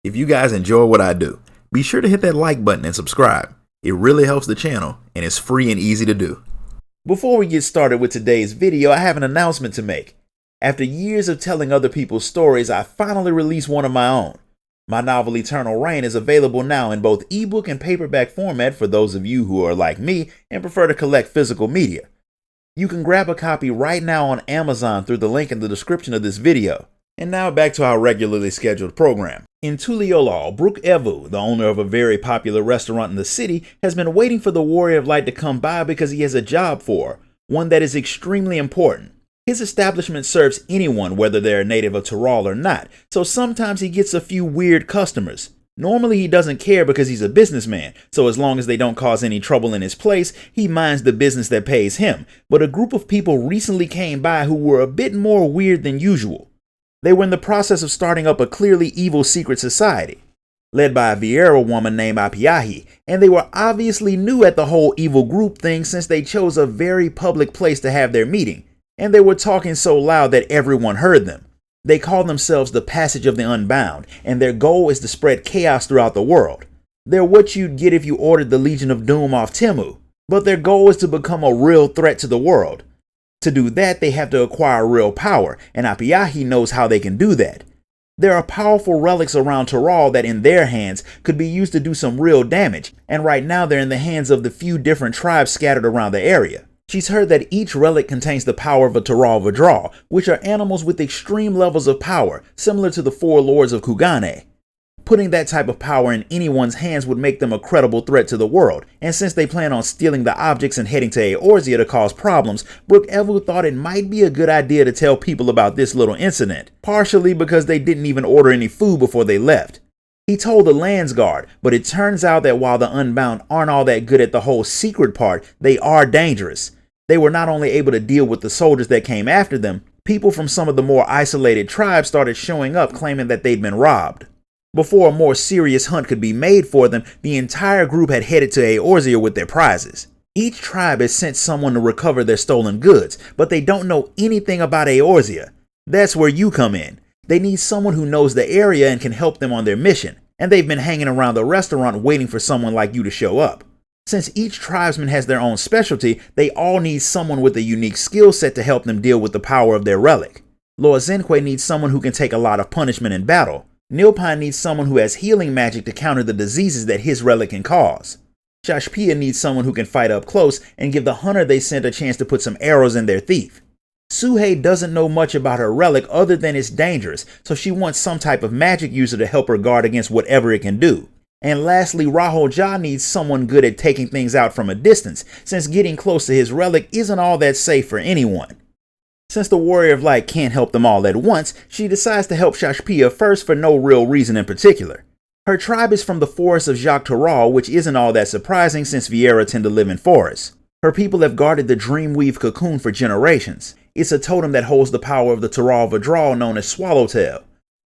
If you guys enjoy what I do, be sure to hit that like button and subscribe. It really helps the channel and it's free and easy to do. Before we get started with today's video, I have an announcement to make. After years of telling other people's stories, I finally released one of my own. My novel Eternal Reign is available now in both ebook and paperback format for those of you who are like me and prefer to collect physical media. You can grab a copy right now on Amazon through the link in the description of this video. And now back to our regularly scheduled program. In Tuliolal, Brook Evu, the owner of a very popular restaurant in the city, has been waiting for the Warrior of Light to come by because he has a job for her, one that is extremely important. His establishment serves anyone, whether they're a native of Tural or not, so sometimes he gets a few weird customers. Normally he doesn't care because he's a businessman, so as long as they don't cause any trouble in his place, he minds the business that pays him. But a group of people recently came by who were a bit more weird than usual. They were in the process of starting up a clearly evil secret society, led by a Vieira woman named Apiahi, and they were obviously new at the whole evil group thing since they chose a very public place to have their meeting, and they were talking so loud that everyone heard them. They call themselves the Passage of the Unbound, and their goal is to spread chaos throughout the world. They're what you'd get if you ordered the Legion of Doom off Temu, but their goal is to become a real threat to the world. To do that, they have to acquire real power, and Apiahi knows how they can do that. There are powerful relics around Tural that in their hands could be used to do some real damage, and right now they're in the hands of the few different tribes scattered around the area. She's heard that each relic contains the power of a Tural Vidral, which are animals with extreme levels of power, similar to the four lords of Kugane. Putting that type of power in anyone's hands would make them a credible threat to the world, and since they plan on stealing the objects and heading to Eorzea to cause problems, Brook Evu thought it might be a good idea to tell people about this little incident, partially because they didn't even order any food before they left. He told the Landsguard, but it turns out that while the Unbound aren't all that good at the whole secret part, they are dangerous. They were not only able to deal with the soldiers that came after them, people from some of the more isolated tribes started showing up claiming that they'd been robbed. Before a more serious hunt could be made for them, the entire group had headed to Eorzea with their prizes. Each tribe has sent someone to recover their stolen goods, but they don't know anything about Eorzea. That's where you come in. They need someone who knows the area and can help them on their mission, and they've been hanging around the restaurant waiting for someone like you to show up. Since each tribesman has their own specialty, they all need someone with a unique skill set to help them deal with the power of their relic. Lord Zenque needs someone who can take a lot of punishment in battle. Nilpine needs someone who has healing magic to counter the diseases that his relic can cause. Shashpia needs someone who can fight up close and give the hunter they sent a chance to put some arrows in their thief. Suhei doesn't know much about her relic other than it's dangerous, so she wants some type of magic user to help her guard against whatever it can do. And lastly, Rahul Ja needs someone good at taking things out from a distance, since getting close to his relic isn't all that safe for anyone. Since the Warrior of Light can't help them all at once, she decides to help Shashpia first for no real reason in particular. Her tribe is from the forests of Jacques Tural, which isn't all that surprising since Vieira tend to live in forests. Her people have guarded the Dreamweave cocoon for generations. It's a totem that holds the power of the Tural Vidral known as Swallowtail.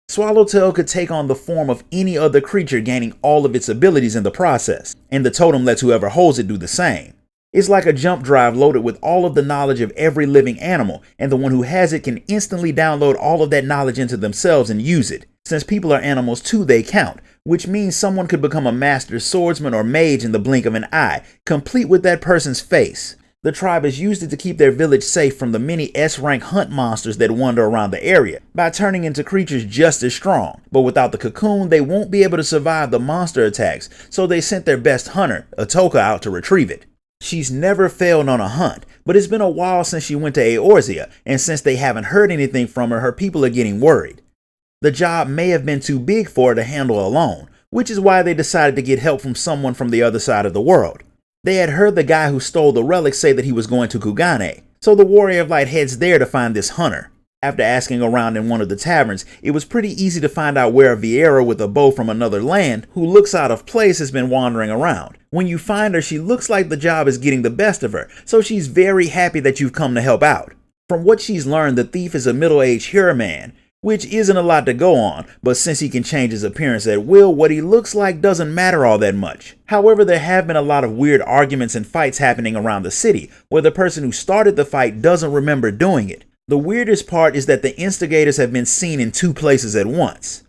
Swallowtail could take on the form of any other creature, gaining all of its abilities in the process, and the totem lets whoever holds it do the same. It's like a jump drive loaded with all of the knowledge of every living animal, and the one who has it can instantly download all of that knowledge into themselves and use it. Since people are animals too, they count, which means someone could become a master swordsman or mage in the blink of an eye, complete with that person's face. The tribe has used it to keep their village safe from the many S-rank hunt monsters that wander around the area, by turning into creatures just as strong. But without the cocoon, they won't be able to survive the monster attacks, so they sent their best hunter, Atoka, out to retrieve it. She's never failed on a hunt, but it's been a while since she went to Eorzea, and since they haven't heard anything from her, her people are getting worried. The job may have been too big for her to handle alone, which is why they decided to get help from someone from the other side of the world. They had heard the guy who stole the relic say that he was going to Kugane, so the Warrior of Light heads there to find this hunter. After asking around in one of the taverns, it was pretty easy to find out where a Vieira with a bow from another land, who looks out of place, has been wandering around. When you find her, she looks like the job is getting the best of her, so she's very happy that you've come to help out. From what she's learned, the thief is a middle-aged Hura man, which isn't a lot to go on, but since he can change his appearance at will, what he looks like doesn't matter all that much. However, there have been a lot of weird arguments and fights happening around the city, where the person who started the fight doesn't remember doing it. The weirdest part is that the instigators have been seen in two places at once.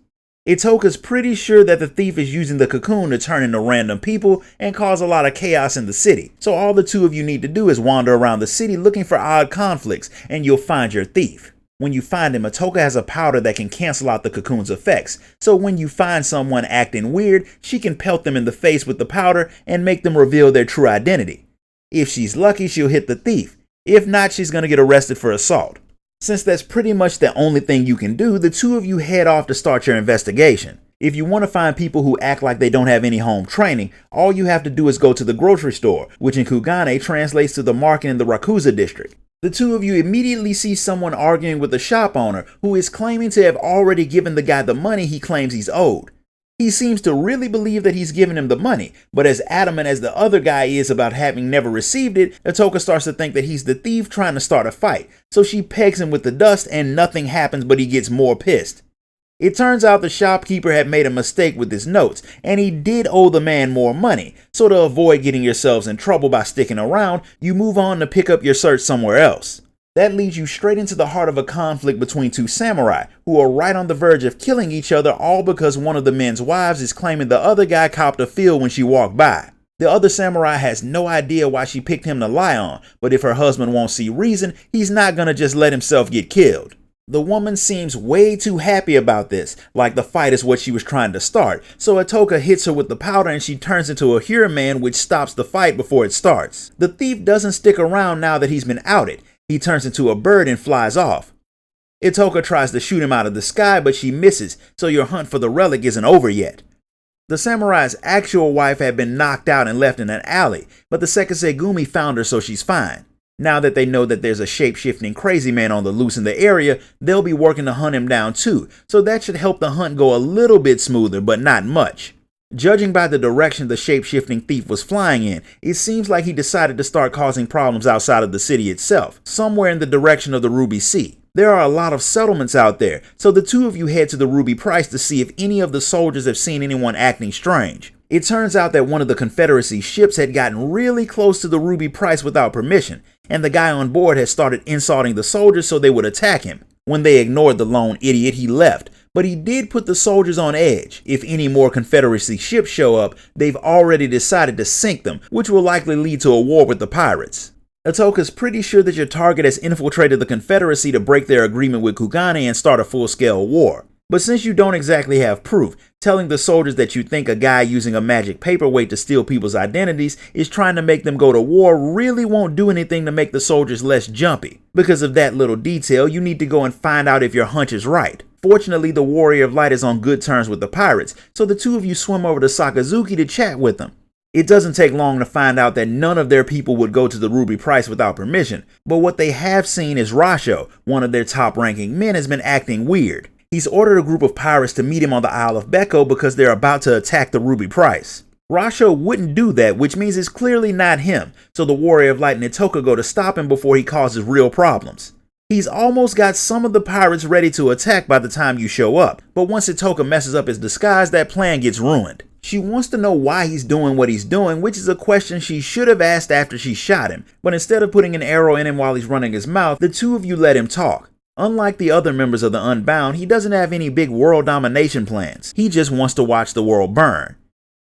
Itoka's pretty sure that the thief is using the cocoon to turn into random people and cause a lot of chaos in the city. So all the two of you need to do is wander around the city looking for odd conflicts, and you'll find your thief. When you find him, Itoka has a powder that can cancel out the cocoon's effects. So when you find someone acting weird, she can pelt them in the face with the powder and make them reveal their true identity. If she's lucky, she'll hit the thief. If not, she's going to get arrested for assault. Since that's pretty much the only thing you can do, the two of you head off to start your investigation. If you want to find people who act like they don't have any home training, all you have to do is go to the grocery store, which in Kugane translates to the market in the Rakuza district. The two of you immediately see someone arguing with the shop owner, who is claiming to have already given the guy the money he claims he's owed. He seems to really believe that he's given him the money, but as adamant as the other guy is about having never received it, Itoka starts to think that he's the thief trying to start a fight, so she pegs him with the dust and nothing happens, but he gets more pissed. It turns out the shopkeeper had made a mistake with his notes, and he did owe the man more money, so to avoid getting yourselves in trouble by sticking around, you move on to pick up your search somewhere else. That leads you straight into the heart of a conflict between two samurai, who are right on the verge of killing each other, all because one of the men's wives is claiming the other guy copped a feel when she walked by. The other samurai has no idea why she picked him to lie on, but if her husband won't see reason, he's not gonna just let himself get killed. The woman seems way too happy about this, like the fight is what she was trying to start, so Itoka hits her with the powder and she turns into a Huraman, which stops the fight before it starts. The thief doesn't stick around now that he's been outed. He turns into a bird and flies off. Itoka tries to shoot him out of the sky, but she misses, so your hunt for the relic isn't over yet. The samurai's actual wife had been knocked out and left in an alley, but the Sekisegumi found her, so she's fine. Now that they know that there's a shape-shifting crazy man on the loose in the area, they'll be working to hunt him down too, so that should help the hunt go a little bit smoother, but not much. Judging by the direction the shape-shifting thief was flying in, it seems like he decided to start causing problems outside of the city itself, somewhere in the direction of the Ruby Sea. There are a lot of settlements out there, so the two of you head to the Ruby Price to see if any of the soldiers have seen anyone acting strange. It turns out that one of the Confederacy ships had gotten really close to the Ruby Price without permission, and the guy on board had started insulting the soldiers so they would attack him. When they ignored the lone idiot, he left, but he did put the soldiers on edge. If any more Confederacy ships show up, they've already decided to sink them, which will likely lead to a war with the pirates. Itoka's pretty sure that your target has infiltrated the Confederacy to break their agreement with Kugane and start a full-scale war. But since you don't exactly have proof, telling the soldiers that you think a guy using a magic paperweight to steal people's identities is trying to make them go to war really won't do anything to make the soldiers less jumpy. Because of that little detail, you need to go and find out if your hunch is right. Fortunately, the Warrior of Light is on good terms with the pirates, so the two of you swim over to Sakazuki to chat with them. It doesn't take long to find out that none of their people would go to the Ruby Price without permission, but what they have seen is Rasho, one of their top-ranking men, has been acting weird. He's ordered a group of pirates to meet him on the Isle of Beko because they're about to attack the Ruby Price. Rasho wouldn't do that, which means it's clearly not him, so the Warrior of Light and Itoka go to stop him before he causes real problems. He's almost got some of the pirates ready to attack by the time you show up, but once Itoka messes up his disguise, that plan gets ruined. She wants to know why he's doing what he's doing, which is a question she should have asked after she shot him, but instead of putting an arrow in him while he's running his mouth, the two of you let him talk. Unlike the other members of the Unbound, he doesn't have any big world domination plans. He just wants to watch the world burn.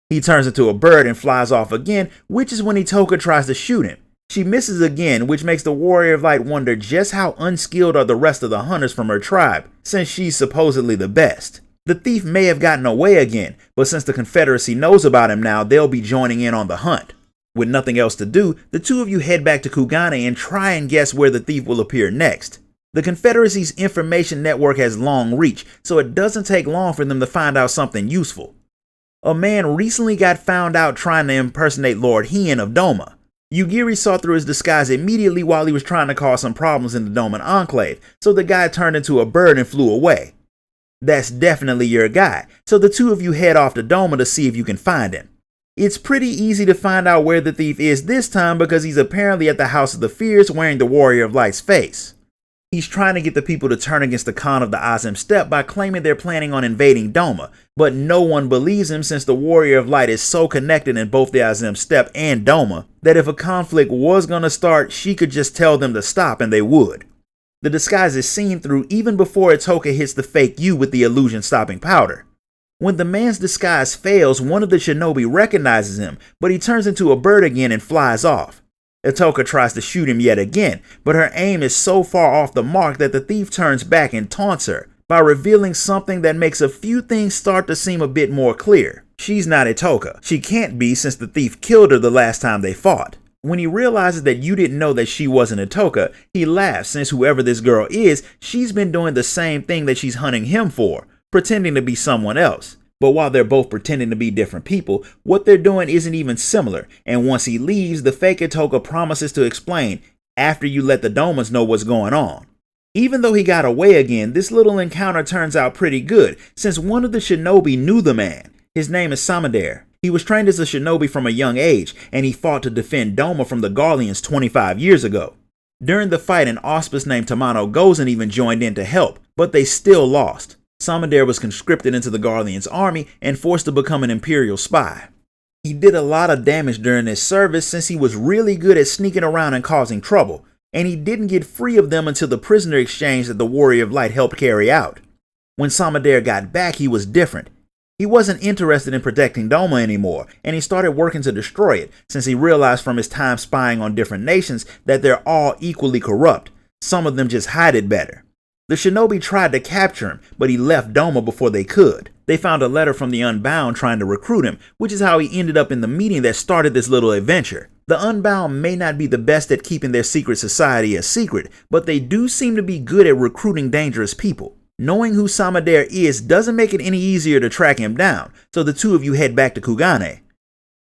He turns into a bird and flies off again, which is when Itoka tries to shoot him. She misses again, which makes the Warrior of Light wonder just how unskilled are the rest of the hunters from her tribe, since she's supposedly the best. The thief may have gotten away again, but since the Confederacy knows about him now, they'll be joining in on the hunt. With nothing else to do, the two of you head back to Kugane and try and guess where the thief will appear next. The Confederacy's information network has long reach, so it doesn't take long for them to find out something useful. A man recently got found out trying to impersonate Lord Hien of Doma. Yugiri saw through his disguise immediately while he was trying to cause some problems in the Doman Enclave, so the guy turned into a bird and flew away. That's definitely your guy, so the two of you head off to Doma to see if you can find him. It's pretty easy to find out where the thief is this time because he's apparently at the House of the Fierce wearing the Warrior of Light's face. He's trying to get the people to turn against the Khan of the Azim Steppe by claiming they're planning on invading Doma, but no one believes him since the Warrior of Light is so connected in both the Azim Steppe and Doma that if a conflict was going to start, she could just tell them to stop and they would. The disguise is seen through even before Itoka hits the fake you with the illusion stopping powder. When the man's disguise fails, one of the shinobi recognizes him, but he turns into a bird again and flies off. Itoka tries to shoot him yet again, but her aim is so far off the mark that the thief turns back and taunts her by revealing something that makes a few things start to seem a bit more clear. She's not Itoka. She can't be, since the thief killed her the last time they fought. When he realizes that you didn't know that she wasn't Itoka, he laughs, since whoever this girl is, she's been doing the same thing that she's hunting him for, pretending to be someone else. But while they're both pretending to be different people, what they're doing isn't even similar, and once he leaves, the fake Itoka promises to explain after you let the Domas know what's going on. Even though he got away again, this little encounter turns out pretty good, since one of the shinobi knew the man. His name is Samidare. He was trained as a shinobi from a young age, and he fought to defend Doma from the Garleans 25 years ago. During the fight, an auspice named Tamano Gozen even joined in to help, but they still lost. Samidare was conscripted into the Garleans' army and forced to become an imperial spy. He did a lot of damage during his service, since he was really good at sneaking around and causing trouble, and he didn't get free of them until the prisoner exchange that the Warrior of Light helped carry out. When Samidare got back, he was different. He wasn't interested in protecting Doma anymore, and he started working to destroy it, since he realized from his time spying on different nations that they're all equally corrupt. Some of them just hide it better. The shinobi tried to capture him, but he left Doma before they could. They found a letter from the Unbound trying to recruit him, which is how he ended up in the meeting that started this little adventure. The Unbound may not be the best at keeping their secret society a secret, but they do seem to be good at recruiting dangerous people. Knowing who Samidare is doesn't make it any easier to track him down, so the two of you head back to Kugane.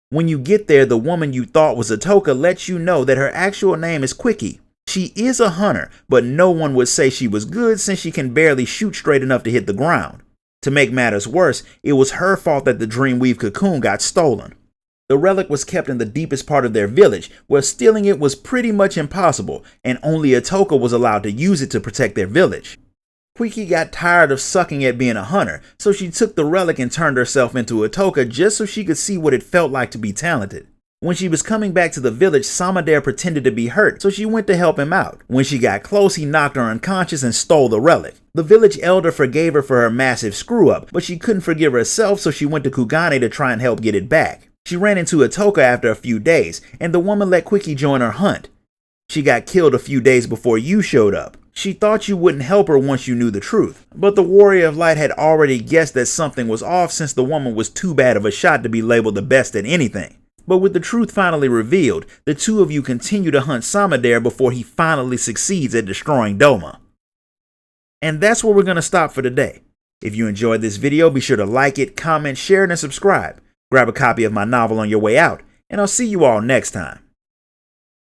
When you get there, the woman you thought was Itoka lets you know that her actual name is Quickie. She is a hunter, but no one would say she was good, since she can barely shoot straight enough to hit the ground. To make matters worse, it was her fault that the Dreamweave cocoon got stolen. The relic was kept in the deepest part of their village, where stealing it was pretty much impossible, and only Itoka was allowed to use it to protect their village. Quickie got tired of sucking at being a hunter, so she took the relic and turned herself into Itoka just so she could see what it felt like to be talented. When she was coming back to the village, Samidare pretended to be hurt, so she went to help him out. When she got close, he knocked her unconscious and stole the relic. The village elder forgave her for her massive screw-up, but she couldn't forgive herself, so she went to Kugane to try and help get it back. She ran into Itoka after a few days, and the woman let Quickie join her hunt. She got killed a few days before you showed up. She thought you wouldn't help her once you knew the truth, but the Warrior of Light had already guessed that something was off, since the woman was too bad of a shot to be labeled the best at anything. But with the truth finally revealed, the two of you continue to hunt Samidare before he finally succeeds at destroying Doma. And that's where we're going to stop for today. If you enjoyed this video, be sure to like it, comment, share it, and subscribe. Grab a copy of my novel on your way out, and I'll see you all next time.